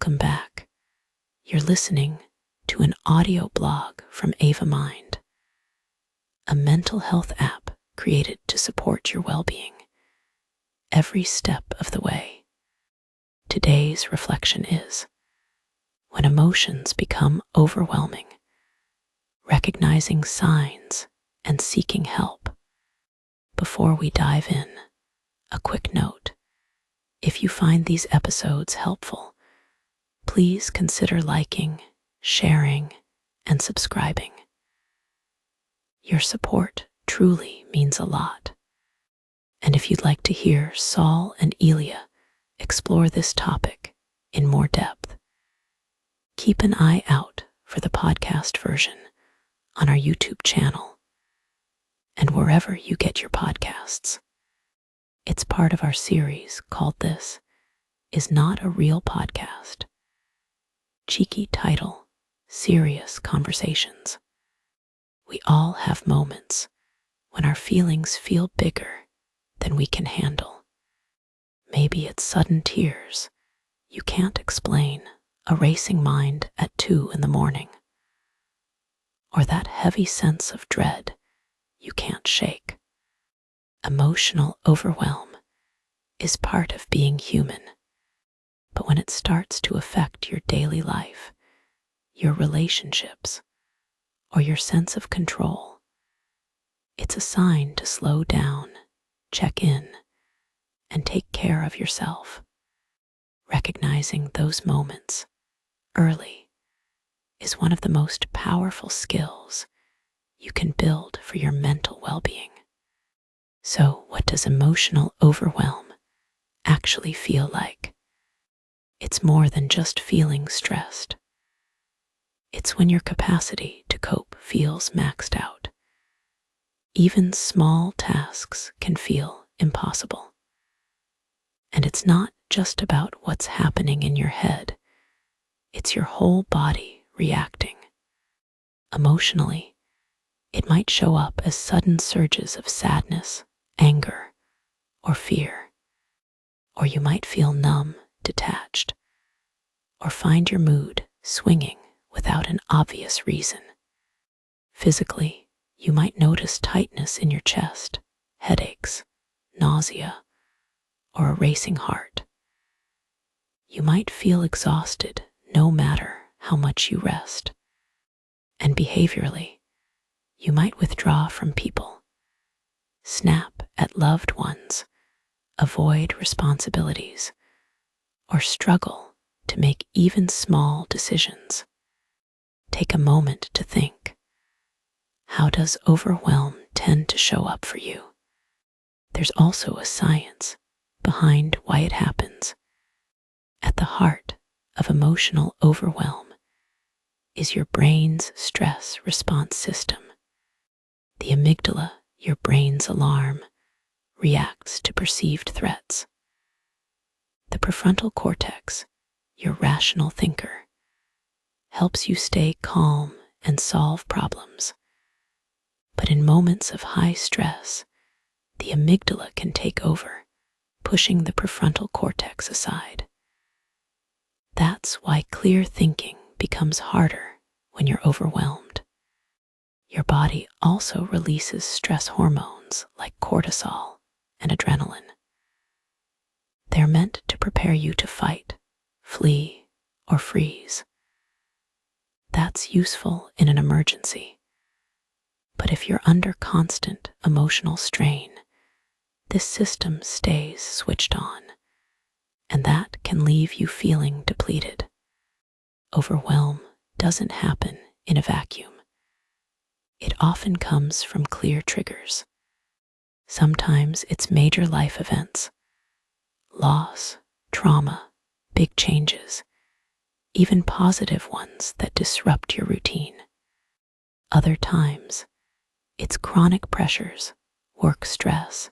Welcome back. You're listening to an audio blog from Ava Mind, a mental health app created to support your well-being every step of the way. Today's reflection is, when emotions become overwhelming, recognizing signs and seeking help. Before we dive in, a quick note. If you find these episodes helpful, please consider liking, sharing, and subscribing. Your support truly means a lot. And if you'd like to hear Saul and Elia explore this topic in more depth, keep an eye out for the podcast version on our YouTube channel and wherever you get your podcasts. It's part of our series called This Is Not a Real Podcast. Cheeky title, Serious Conversations. We all have moments when our feelings feel bigger than we can handle. Maybe it's sudden tears you can't explain, a racing mind at 2 a.m, or that heavy sense of dread you can't shake. Emotional overwhelm is part of being human, but when it starts to affect your daily life, your relationships, or your sense of control, it's a sign to slow down, check in, and take care of yourself. Recognizing those moments early is one of the most powerful skills you can build for your mental well-being. So, what does emotional overwhelm actually feel like? It's more than just feeling stressed. It's when your capacity to cope feels maxed out. Even small tasks can feel impossible. And it's not just about what's happening in your head. It's your whole body reacting. Emotionally, it might show up as sudden surges of sadness, anger, or fear. Or you might feel numb, detached, or find your mood swinging without an obvious reason. Physically, you might notice tightness in your chest, headaches, nausea, or a racing heart. You might feel exhausted no matter how much you rest. And behaviorally, you might withdraw from people, snap at loved ones, avoid responsibilities, or struggle to make even small decisions. Take a moment to think. How does overwhelm tend to show up for you? There's also a science behind why it happens. At the heart of emotional overwhelm is your brain's stress response system. The amygdala, your brain's alarm, reacts to perceived threats. The prefrontal cortex, your rational thinker, helps you stay calm and solve problems. But in moments of high stress, the amygdala can take over, pushing the prefrontal cortex aside. That's why clear thinking becomes harder when you're overwhelmed. Your body also releases stress hormones like cortisol and adrenaline. They're meant to prepare you to fight, flee, or freeze. That's useful in an emergency. But if you're under constant emotional strain, this system stays switched on, and that can leave you feeling depleted. Overwhelm doesn't happen in a vacuum. It often comes from clear triggers. Sometimes it's major life events, loss, trauma, big changes, even positive ones that disrupt your routine. Other times, it's chronic pressures, work stress,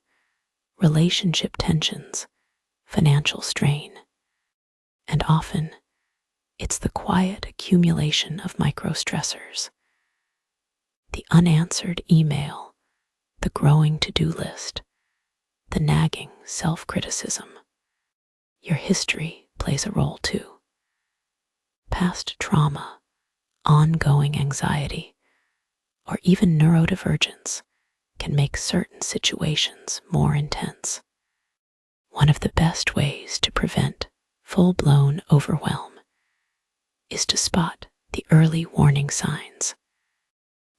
relationship tensions, financial strain, and often it's the quiet accumulation of microstressors. The unanswered email, the growing to-do list, the nagging self-criticism. Your history plays a role too. Past trauma, ongoing anxiety, or even neurodivergence can make certain situations more intense. One of the best ways to prevent full-blown overwhelm is to spot the early warning signs: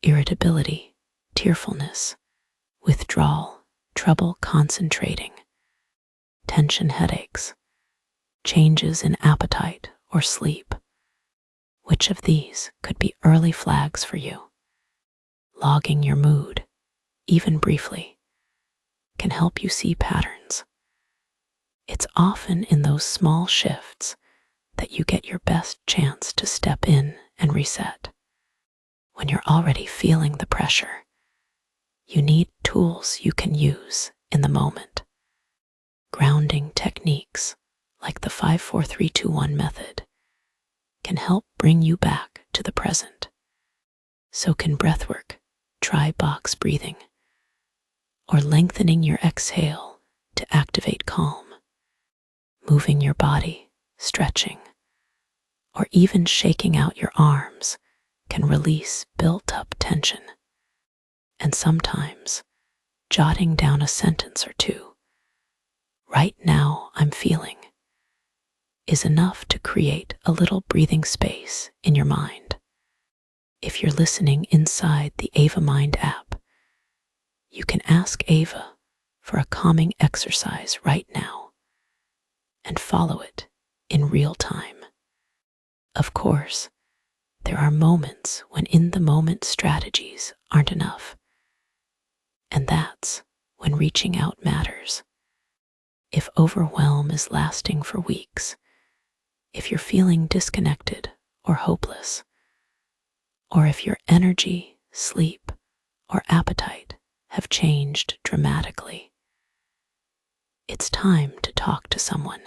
irritability, tearfulness, withdrawal, trouble concentrating, tension headaches, changes in appetite or sleep. Which of these could be early flags for you? Logging your mood, even briefly, can help you see patterns. It's often in those small shifts that you get your best chance to step in and reset. When you're already feeling the pressure, you need tools you can use in the moment. Grounding techniques like the 5-4-3-2-1 method can help bring you back to the present. So can breathwork, try box breathing, or lengthening your exhale to activate calm. Moving your body, stretching, or even shaking out your arms can release built-up tension. And sometimes, jotting down a sentence or two, "Right now I'm feeling," is enough to create a little breathing space in your mind. If you're listening inside the Ava Mind app, you can ask Ava for a calming exercise right now and follow it in real time. Of course, there are moments when in-the-moment strategies aren't enough, and that's when reaching out matters. If overwhelm is lasting for weeks, if you're feeling disconnected or hopeless, or if your energy, sleep, or appetite have changed dramatically, it's time to talk to someone.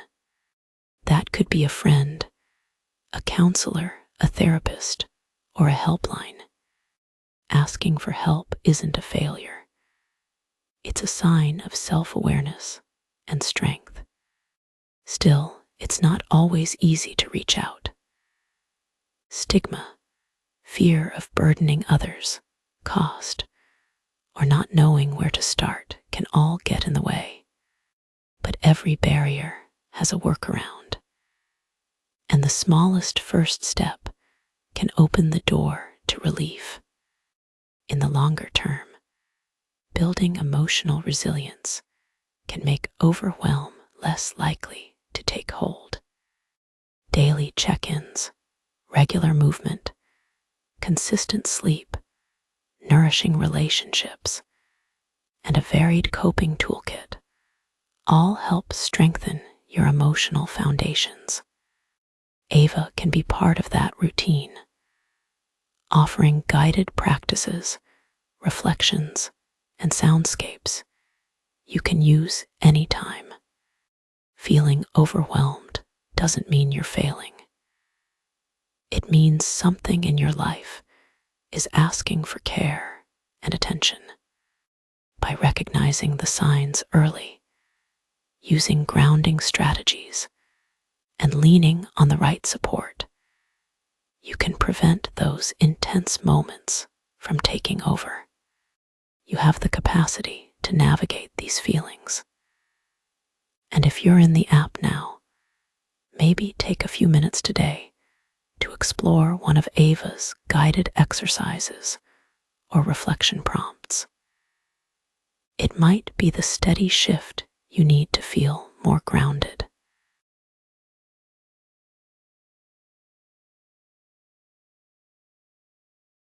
That could be a friend, a counselor, a therapist, or a helpline. Asking for help isn't a failure. It's a sign of self-awareness and strength. Still, it's not always easy to reach out. Stigma, fear of burdening others, cost, or not knowing where to start can all get in the way. But every barrier has a workaround, and the smallest first step can open the door to relief. In the longer term, building emotional resilience can make overwhelm less likely to take hold. Daily check-ins, regular movement, consistent sleep, nourishing relationships, and a varied coping toolkit all help strengthen your emotional foundations. Ava can be part of that routine, offering guided practices, reflections, and soundscapes you can use anytime. Feeling overwhelmed doesn't mean you're failing. It means something in your life is asking for care and attention. By recognizing the signs early, using grounding strategies, and leaning on the right support, you can prevent those intense moments from taking over. You have the capacity to navigate these feelings. And if you're in the app now, maybe take a few minutes today to explore one of Ava's guided exercises or reflection prompts. It might be the steady shift you need to feel more grounded.